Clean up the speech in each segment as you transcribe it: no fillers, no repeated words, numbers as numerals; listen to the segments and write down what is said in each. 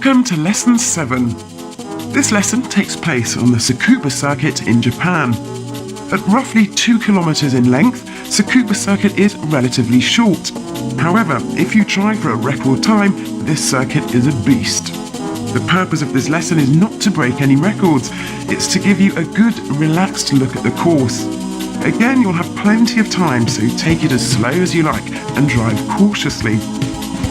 Welcome to Lesson 7. This lesson takes place on the Tsukuba circuit in Japan. At roughly 2 kilometers in length, Tsukuba circuit is relatively short. However, if you try for a record time, this circuit is a beast. The purpose of this lesson is not to break any records, it's to give you a good, relaxed look at the course. Again, you'll have plenty of time, so take it as slow as you like and drive cautiously.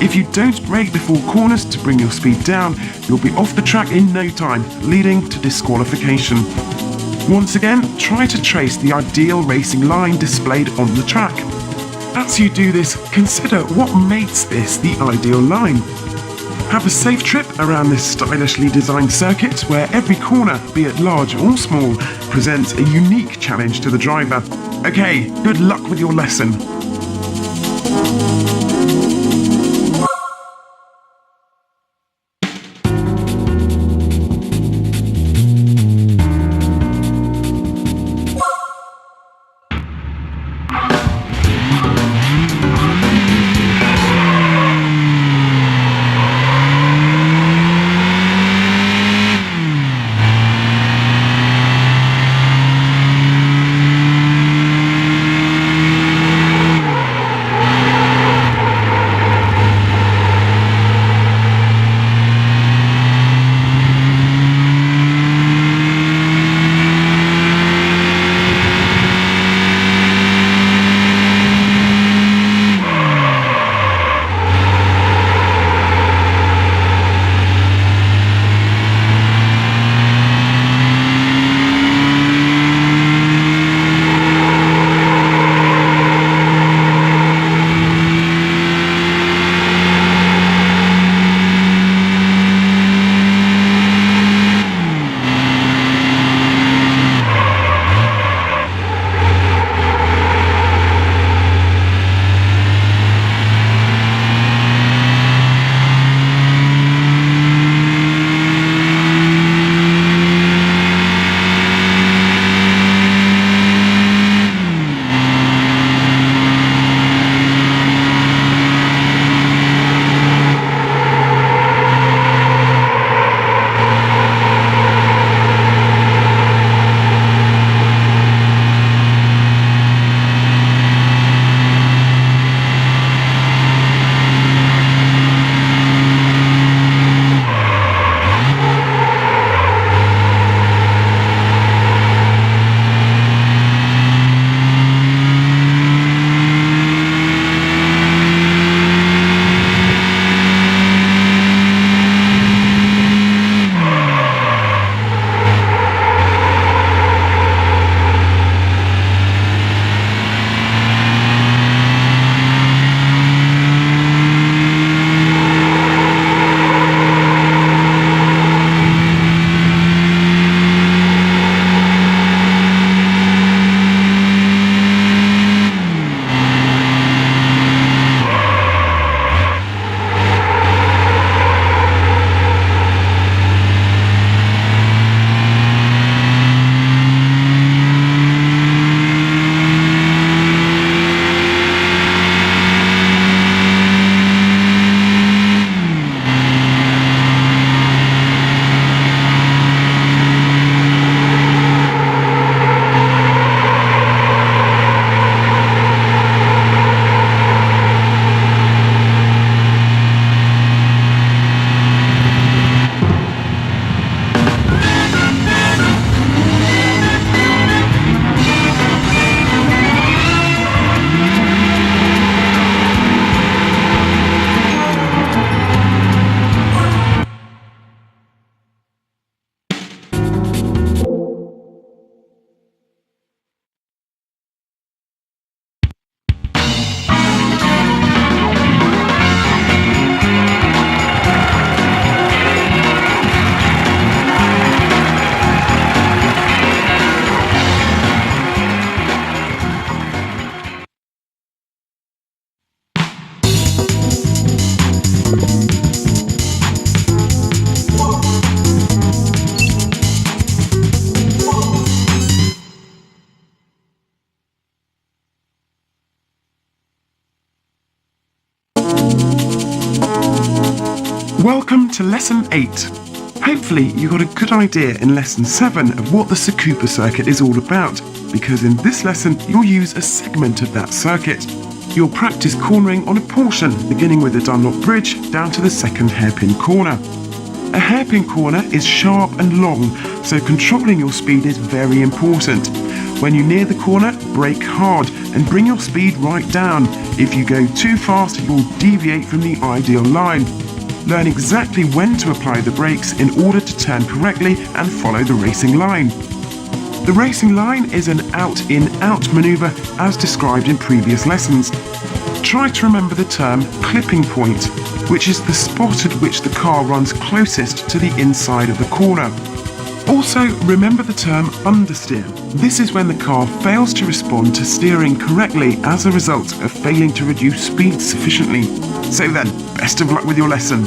If you don't brake before corners to bring your speed down, you'll be off the track in no time, leading to disqualification. Once again, try to trace the ideal racing line displayed on the track. As you do this, consider what makes this the ideal line. Have a safe trip around this stylishly designed circuit where every corner, be it large or small, presents a unique challenge to the driver. Okay, good luck with your lesson. Welcome to Lesson 8. Hopefully you got a good idea in Lesson 7 of what the Tsukuba circuit is all about, because in this lesson you'll use a segment of that circuit. You'll practice cornering on a portion beginning with the Dunlop bridge down to the second hairpin corner. A hairpin corner is sharp and long, so controlling your speed is very important. When you near the corner, brake hard and bring your speed right down. If you go too fast, you'll deviate from the ideal line. Learn exactly when to apply the brakes in order to turn correctly and follow the racing line. The racing line is an out-in-out manoeuvre as described in previous lessons. Try to remember the term clipping point, which is the spot at which the car runs closest to the inside of the corner. Also, remember the term understeer. This is when the car fails to respond to steering correctly as a result of failing to reduce speed sufficiently. So then, best of luck with your lesson.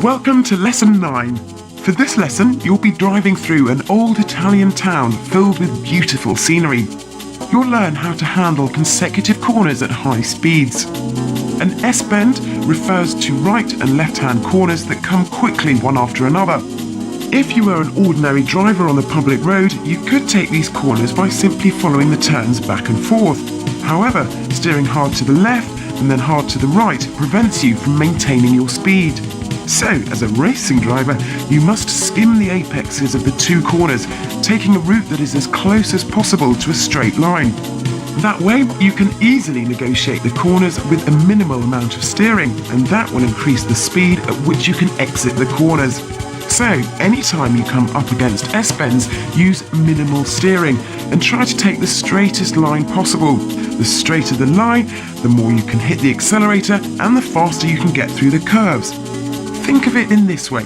Welcome to Lesson 9. For this lesson, you'll be driving through an old Italian town filled with beautiful scenery. You'll learn how to handle consecutive corners at high speeds. An S-bend refers to right and left-hand corners that come quickly one after another. If you were an ordinary driver on the public road, you could take these corners by simply following the turns back and forth. However, steering hard to the left and then hard to the right prevents you from maintaining your speed. So, as a racing driver, you must skim the apexes of the two corners, taking a route that is as close as possible to a straight line. That way, you can easily negotiate the corners with a minimal amount of steering, and that will increase the speed at which you can exit the corners. So, anytime you come up against S-bends, use minimal steering and try to take the straightest line possible. The straighter the line, the more you can hit the accelerator and the faster you can get through the curves. Think of it in this way.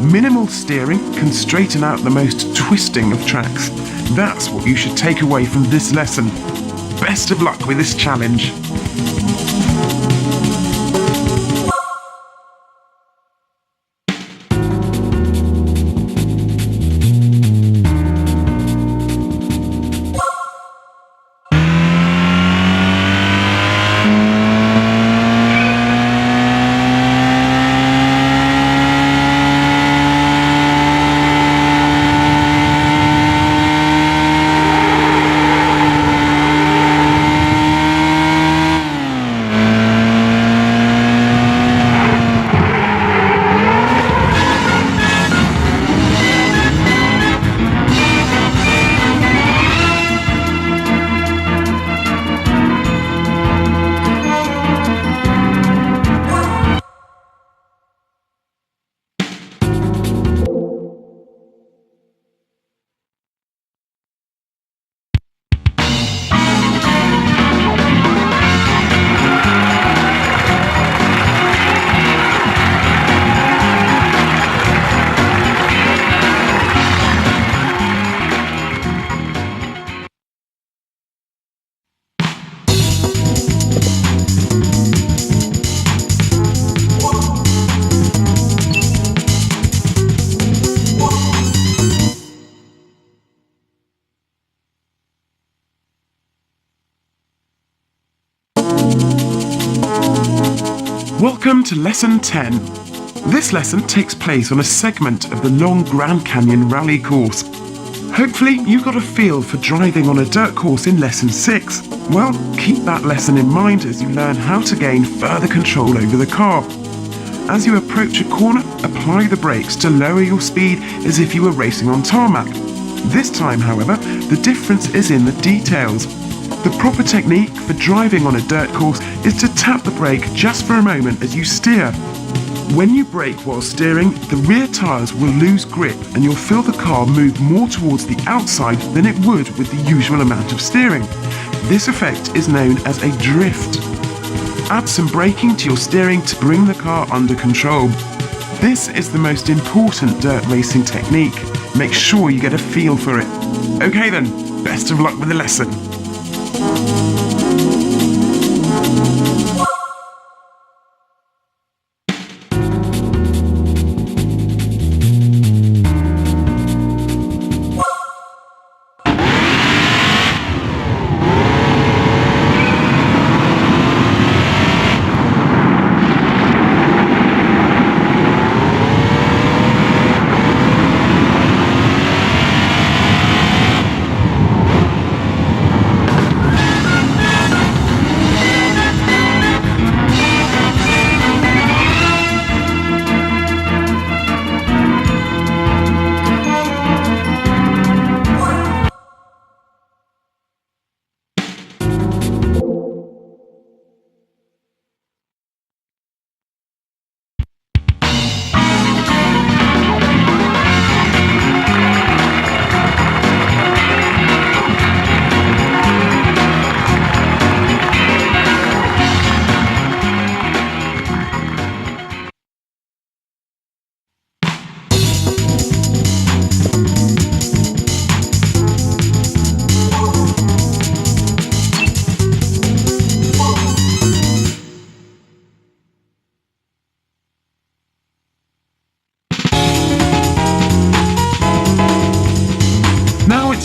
Minimal steering can straighten out the most twisting of tracks. That's what you should take away from this lesson. Best of luck with this challenge. Welcome to Lesson 10. This lesson takes place on a segment of the long Grand Canyon rally course. Hopefully you got a feel for driving on a dirt course in Lesson 6. Well, keep that lesson in mind as you learn how to gain further control over the car. As you approach a corner, apply the brakes to lower your speed as if you were racing on tarmac. This time, however, the difference is in the details. The proper technique for driving on a dirt course is to tap the brake just for a moment as you steer. When you brake while steering, the rear tyres will lose grip and you'll feel the car move more towards the outside than it would with the usual amount of steering. This effect is known as a drift. Add some braking to your steering to bring the car under control. This is the most important dirt racing technique. Make sure you get a feel for it. Okay then, best of luck with the lesson.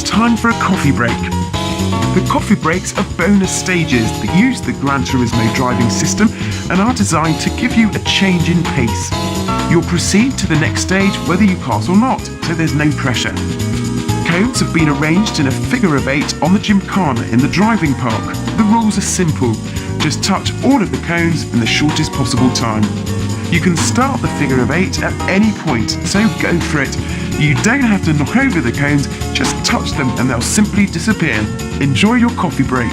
Time for a coffee break. The coffee breaks are bonus stages that use the Gran Turismo driving system and are designed to give you a change in pace. You'll proceed to the next stage whether you pass or not, so there's no pressure. Cones have been arranged in a figure of 8 on the Gymkhana in the driving park. The rules are simple. Just touch all of the cones in the shortest possible time. You can start the figure of 8 at any point, so go for it. You don't have to knock over the cones, just touch them and they'll simply disappear. Enjoy your coffee break.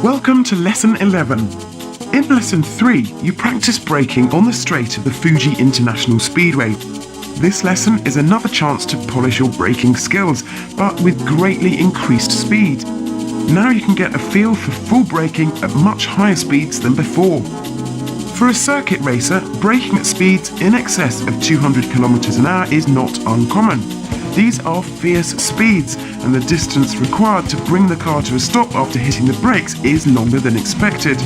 Welcome to Lesson 11. In Lesson 3, you practice braking on the straight of the Fuji International Speedway. This lesson is another chance to polish your braking skills, but with greatly increased speed. Now you can get a feel for full braking at much higher speeds than before. For a circuit racer, braking at speeds in excess of 200 km an hour is not uncommon. These are fierce speeds, and the distance required to bring the car to a stop after hitting the brakes is longer than expected.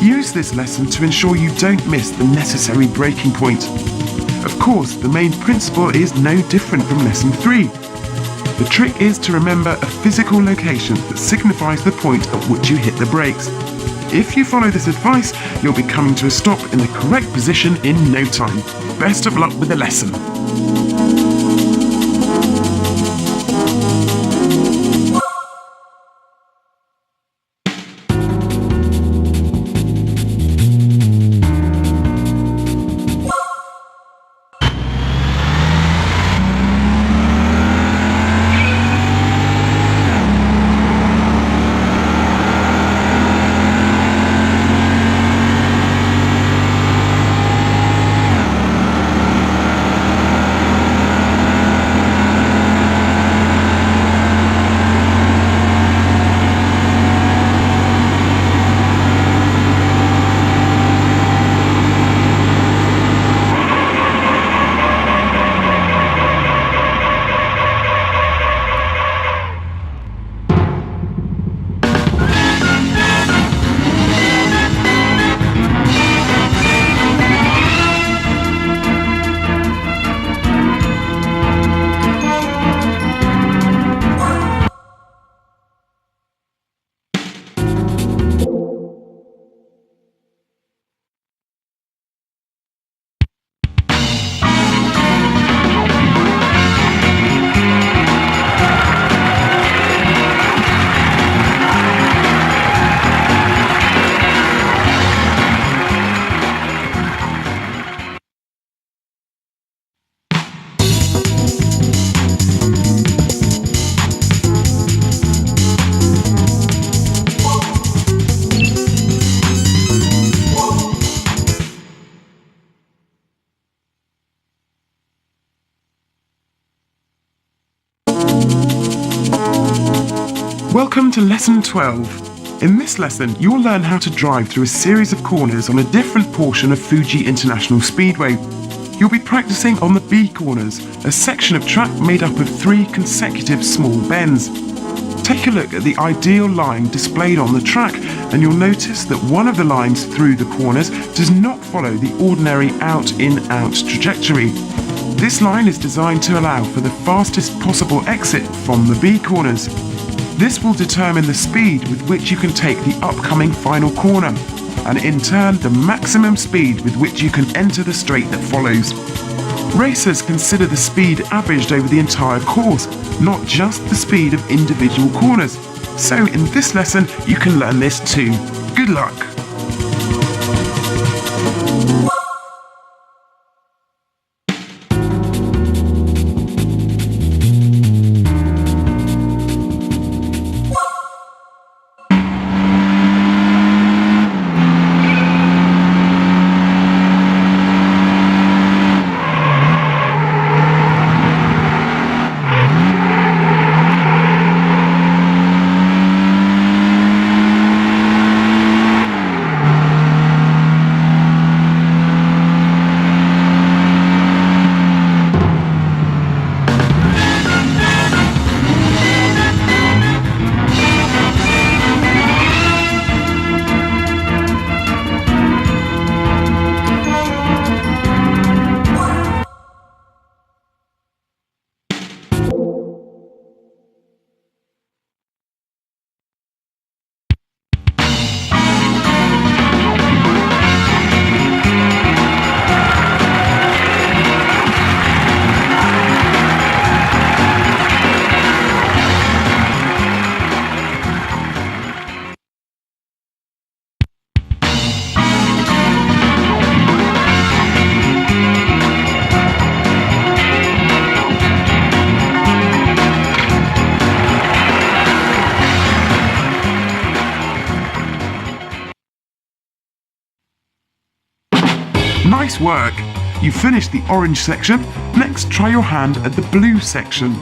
Use this lesson to ensure you don't miss the necessary braking point. Of course, the main principle is no different from lesson 3. The trick is to remember a physical location that signifies the point at which you hit the brakes. If you follow this advice, you'll be coming to a stop in the correct position in no time. Best of luck with the lesson. Welcome to Lesson 12. In this lesson, you'll learn how to drive through a series of corners on a different portion of Fuji International Speedway. You'll be practicing on the B corners, a section of track made up of 3 consecutive small bends. Take a look at the ideal line displayed on the track, and you'll notice that one of the lines through the corners does not follow the ordinary out-in-out trajectory. This line is designed to allow for the fastest possible exit from the B corners. This will determine the speed with which you can take the upcoming final corner, and in turn the maximum speed with which you can enter the straight that follows. Racers consider the speed averaged over the entire course, not just the speed of individual corners. So in this lesson you can learn this too. Good luck! Nice work! You finished the orange section. Next, try your hand at the blue section.